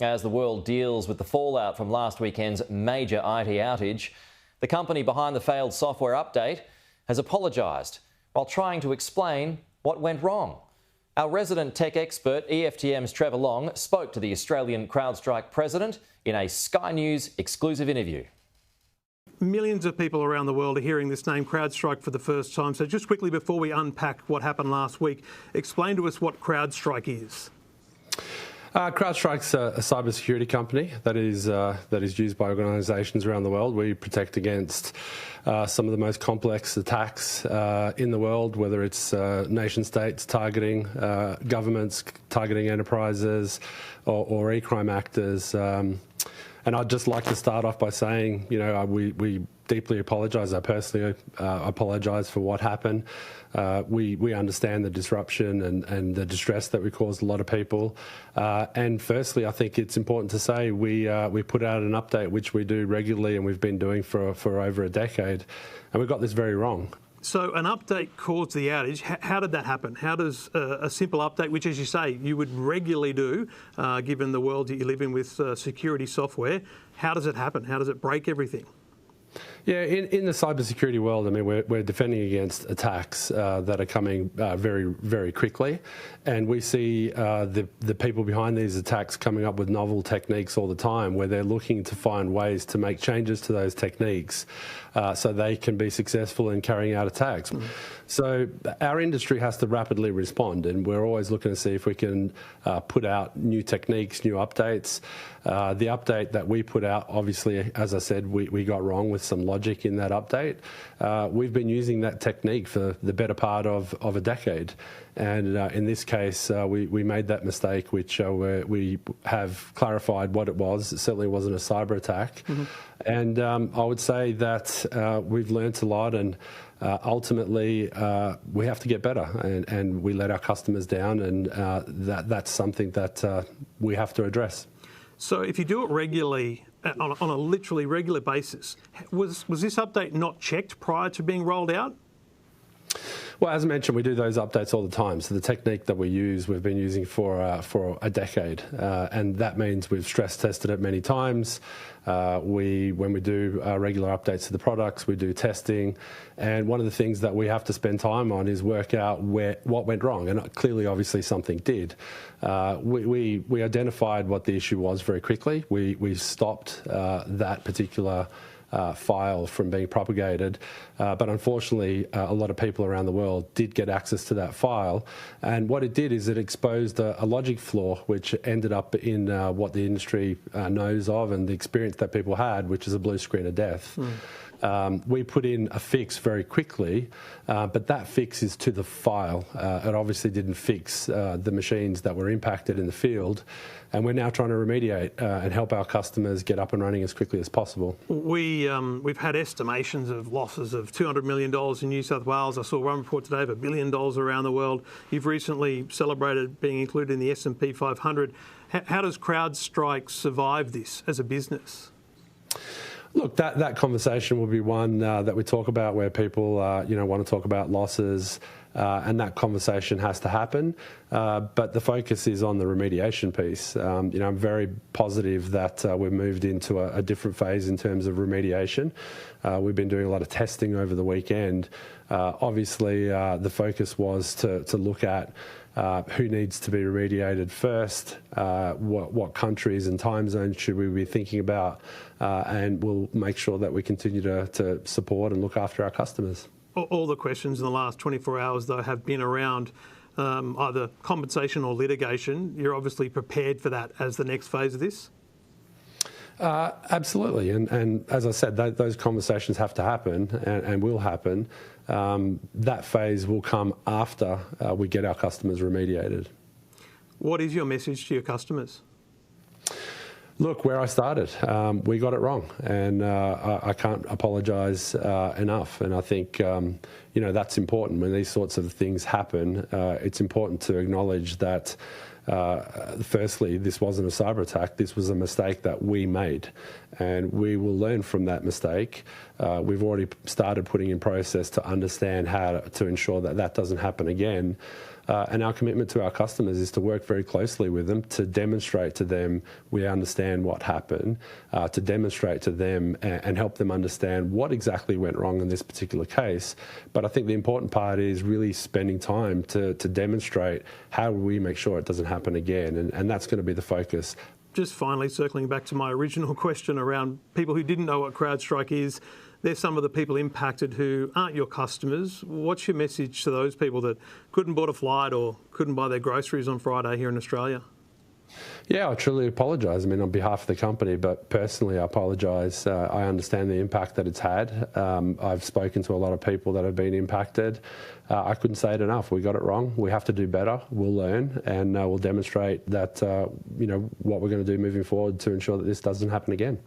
As the world deals with the fallout from last weekend's major IT outage, the company behind the failed software update has apologised while trying to explain what went wrong. Our resident tech expert, EFTM's Trevor Long, spoke to the Australian CrowdStrike President in a Sky News exclusive interview. Millions of people around the world are hearing this name, CrowdStrike, for the first time. So just quickly, before we unpack what happened last week, explain to us what CrowdStrike is. CrowdStrike's a cybersecurity company that is used by organisations around the world. We protect against some of the most complex attacks in the world, whether it's nation-states targeting governments, targeting enterprises, or e-crime actors. And I'd just like to start off by saying, we deeply apologise. I personally apologise for what happened. We understand the disruption and the distress that we caused a lot of people. And firstly, I think it's important to say we put out an update, which we do regularly and we've been doing for over a decade, and we got this very wrong. So an update caused the outage. How did that happen? How does a simple update, which, as you say, you would regularly do, given the world that you live in with security software, how does it happen? How does it break everything? Yeah, in the cybersecurity world, I mean, we're defending against attacks that are coming very, very quickly, and we see the people behind these attacks coming up with novel techniques all the time, where they're looking to find ways to make changes to those techniques so they can be successful in carrying out attacks. Mm-hmm. So our industry has to rapidly respond, and we're always looking to see if we can put out new techniques, new updates. The update that we put out, obviously, as I said, we got wrong with some logic in that update. We've been using that technique for the better part of a decade. And in this case, we made that mistake, which we have clarified what it was. It certainly wasn't a cyber attack. Mm-hmm. And I would say that we've learnt a lot, and ultimately we have to get better. And we let our customers down, and that's something that we have to address. So if you do it regularly, on a literally regular basis, was this update not checked prior to being rolled out? Well, as I mentioned, we do those updates all the time. So the technique that we use, we've been using for a decade, and that means we've stress tested it many times. When we do regular updates to the products, we do testing, and one of the things that we have to spend time on is work out what went wrong, and clearly, obviously, something did. We identified what the issue was very quickly. We stopped that particular file from being propagated, but unfortunately a lot of people around the world did get access to that file, and what it did is it exposed a logic flaw which ended up in what the industry knows of and the experience that people had, which is a blue screen of death. We put in a fix very quickly, but that fix is to the file. It obviously didn't fix the machines that were impacted in the field, and we're now trying to remediate and help our customers get up and running as quickly as possible. We've had estimations of losses of $200 million in New South Wales. I saw one report today of $1 billion around the world. You've recently celebrated being included in the S&P 500. How does CrowdStrike survive this as a business? Look, that conversation will be one that we talk about, where people want to talk about losses, and that conversation has to happen. But the focus is on the remediation piece. I'm very positive that we've moved into a different phase in terms of remediation. We've been doing a lot of testing over the weekend. Obviously, the focus was to look at who needs to be remediated first, what countries and time zones should we be thinking about, and we'll make sure that we continue to support and look after our customers. All the questions in the last 24 hours, though, have been around either compensation or litigation. You're obviously prepared for that as the next phase of this? Absolutely, and as I said, those conversations have to happen and will happen. That phase will come after we get our customers remediated. What is your message to your customers? Look, where I started, we got it wrong, and I can't apologise enough. And I think that's important when these sorts of things happen. It's important to acknowledge that. Firstly, this wasn't a cyber attack. This was a mistake that we made, and we will learn from that mistake. We've already started putting in process to understand how to ensure that doesn't happen again. And our commitment to our customers is to work very closely with them to demonstrate to them we understand what happened, to demonstrate to them and help them understand what exactly went wrong in this particular case. But I think the important part is really spending time to demonstrate how we make sure it doesn't happen again, and that's going to be the focus. Just finally, circling back to my original question around people who didn't know what CrowdStrike is, they're some of the people impacted who aren't your customers. What's your message to those people that couldn't board a flight or couldn't buy their groceries on Friday here in Australia? Yeah, I truly apologise. I mean, on behalf of the company, but personally, I apologise. I understand the impact that it's had. I've spoken to a lot of people that have been impacted. I couldn't say it enough. We got it wrong. We have to do better. We'll learn, and we'll demonstrate that what we're going to do moving forward to ensure that this doesn't happen again.